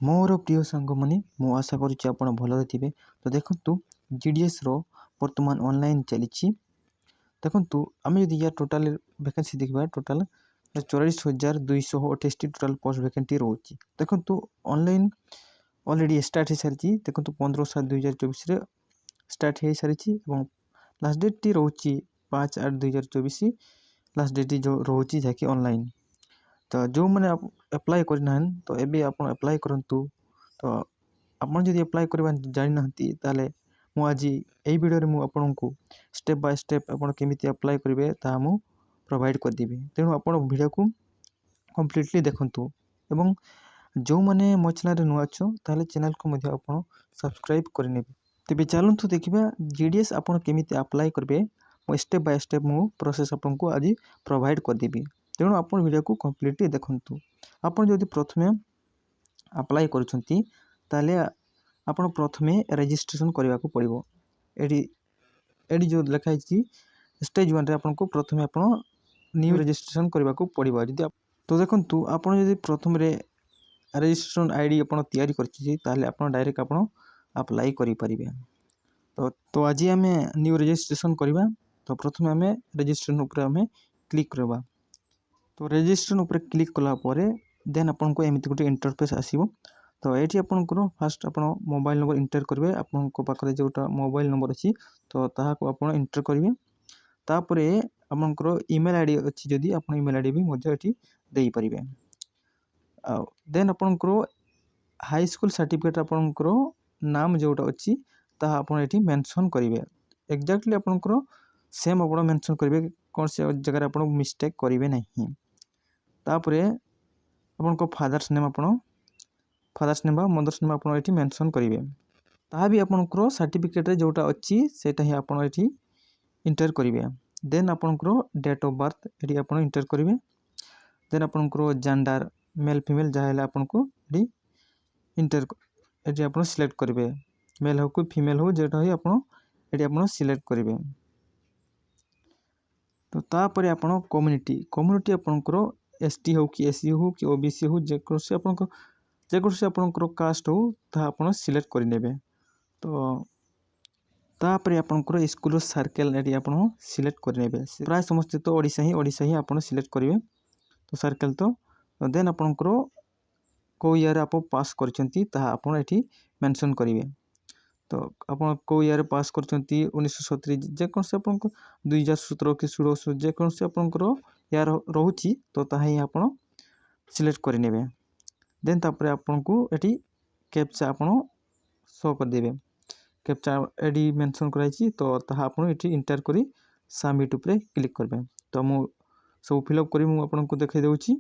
मोर प्रिय सांग मैंने मु आशा करुच्ची आप भलरे थे। तो देखु जीडीएस रो वर्तमान ऑनलाइन चली देखु आम जब या टोटाल वैकेंसी देखा टोटाल 44,228 टोटाल पोस्ट वैकेंसी रोचे। देखु ऑनलाइन ऑलरेडी स्टार्ट हो सारी देखो 15/7/2024 स्टार्ट हो सारी लास्ट डेट टी रोचे 5/8/2024 लास्ट डेट जो रोचे जहाँकि ऑनलाइन। तो जो मैंने अप्लाई करना तो एबे आप अप्लाई करूँ। तो आपन जब अप्लाई करवा जानी ना ताले आज यही वीडियो में आपन को स्टेप बाय स्टेप आप केमी अप्लाई करेंगे ता मु प्रोवाइड करदेवी। तेणु आप वीडियो को कम्प्लीटली देखु एवं जो मैंने मो चैनल नुआ अच्छो ताले चैनल को आप सब्सक्राइब करने। तेज चलतु देखा जीडीएस आप केमी अप्लाई करेंगे स्टेप बाय स्टेप मु प्रोसेस आपको आज प्रोवाइड करदेवी। तेणु आप वीडियो को कम्प्लीटली देखु। आप जब प्रथमे अप्लाई करुँच आप प्रथमे रजिस्ट्रेशन करने को पड़ो। एडी जो लिखाई स्टेज 1 आपको प्रथमे आप न्यू रजिस्ट्रेशन करने को पड़ो। तो देखु आप प्रथम रजिस्ट्रेशन आईडी आप तैयारी कर डायरेक्ट आप अप्लाई करें। तो आज आम न्यू रजिस्ट्रेशन करवा। तो प्रथम आम रजिस्ट्रेशन उपर आम क्लिक करवा। तो रजिस्ट्रेशन उपर क्लिक कलापर देन आपन को एमती गोटे इंटरफेस आसो। तो ये आपंकर फास्ट आप मोबाइल नंबर इंटर करेंगे आपन पाखे जोटा मोबाइल नंबर अच्छी तो ताको आप इंटर करेंगे। तापर आपंकर ईमेल आईडी अच्छी जदि आप ईमेल आईडी भी दे पारे। देन आपंकर हाई स्कूल सर्टिफिकेट आपंकर नाम जोटा अच्छी ताहा आप मेंशन करेंगे। एक्जाक्टली आपंकर सेम आप मेंशन करेंगे कौन से जगह आप मिस्टेक करेंगे नहीं। तापर आपन फादर्स नेम मदर्स नेम आप मेंशन करेंगे। ताहा भी आपंकर सर्टिफिकेट जोटा अच्छी सेटा ही आप इंटर करेंगे। देन आपंकर डेट ऑफ बर्थ ये आप इंटर करेंगे। देन आपंकर जेंडर मेल फीमेल जहाँ आपको इंटर ये आप सिलेक्ट करेंगे। मेल हो कि फीमेल हो जोटा ही आप सिलेक्ट करेंगे। तो तापर आप कम्युनिटी आपंकर एसटी हो कि एससी हो कि ओबीसी हो जेकोसी आपंकर कास्ट हो आप सिलेक्ट करेंगे। तो तापर आपंकर स्कूल सर्कल ये आप सिलेक्ट करेंगे। प्राय समस्ते तो ओडिशा ही आप सिलेक्ट करेंगे। तो सर्कल तो देन आपंकर को ईयर आप पास कर मेंशन करेंगे। तो आप को ईयर पास कर 1970 जेकोसी आप 2017 कि 16 जेकोसी आपंकर यार रोची तो ताही आप सिलेक्ट करेंगे। देन तापर आपको ये कैप्चा आप शो करदेवे। कैप्चा एडी मेंशन कराई तो आप इंटर कर सबमिट उपरे क्लिक करेंगे। तो मु सब फिलअप करी आपको देखाई दूची।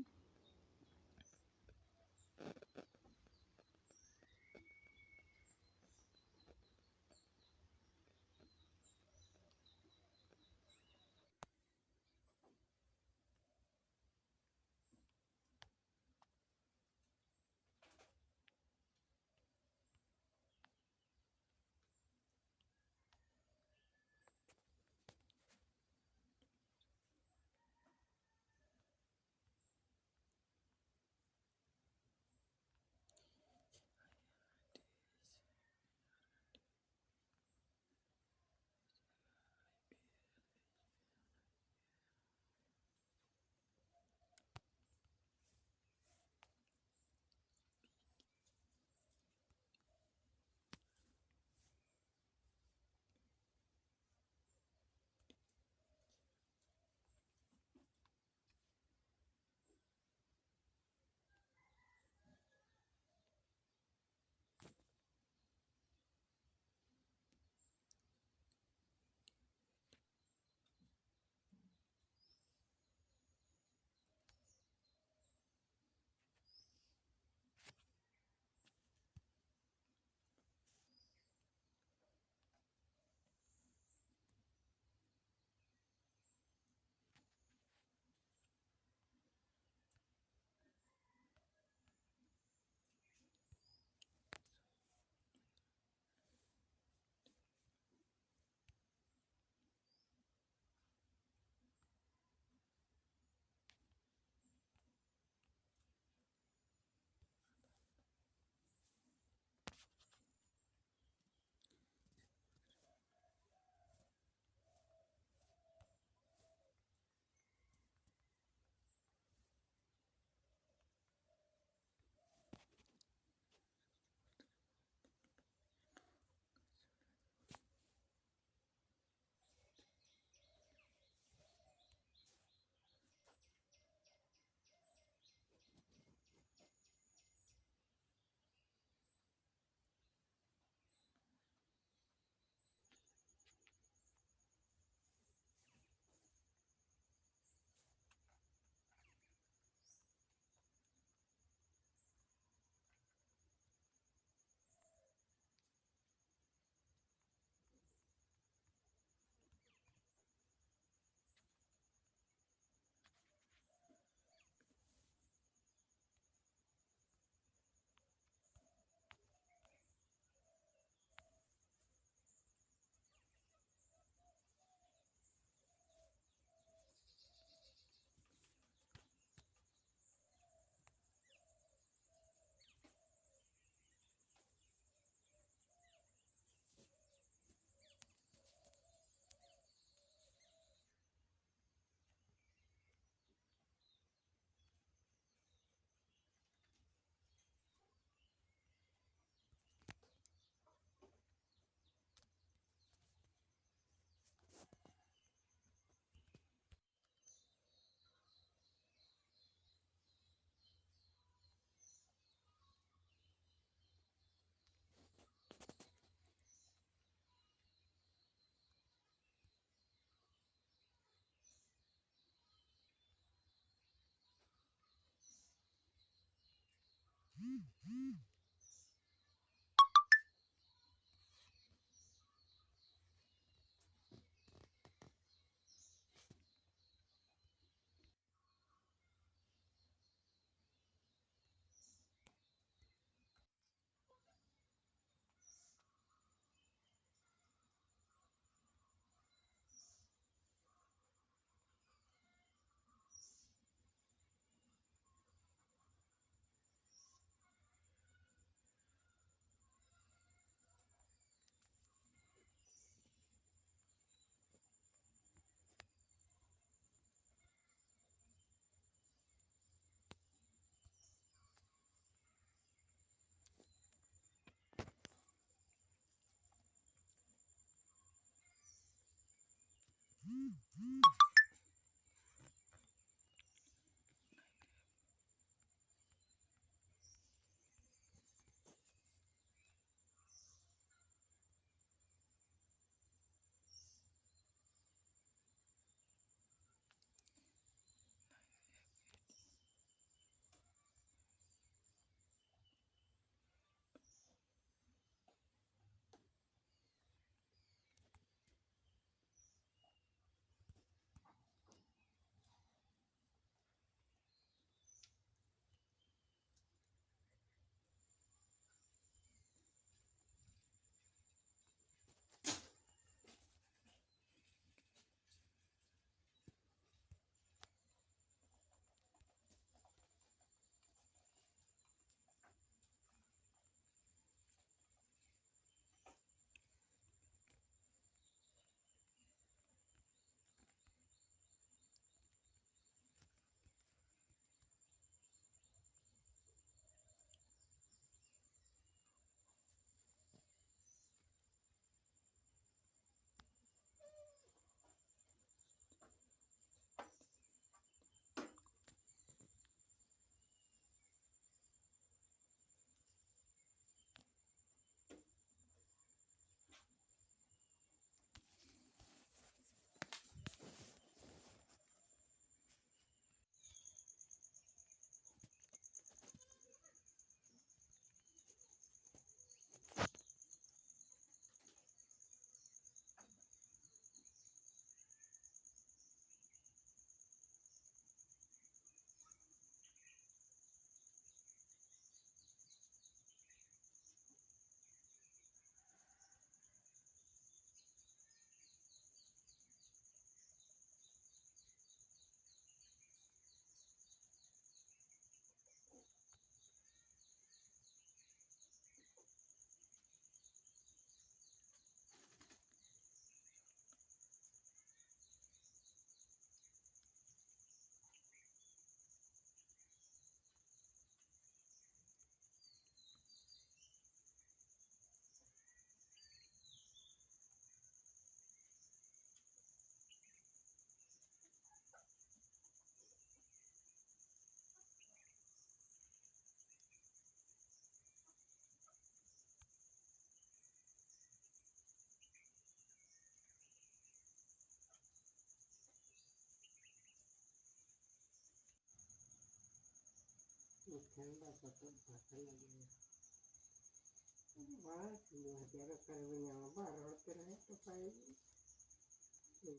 ठंडा पता भाषा लगे बड़ा 2011 कर बार रहे तो पाएगी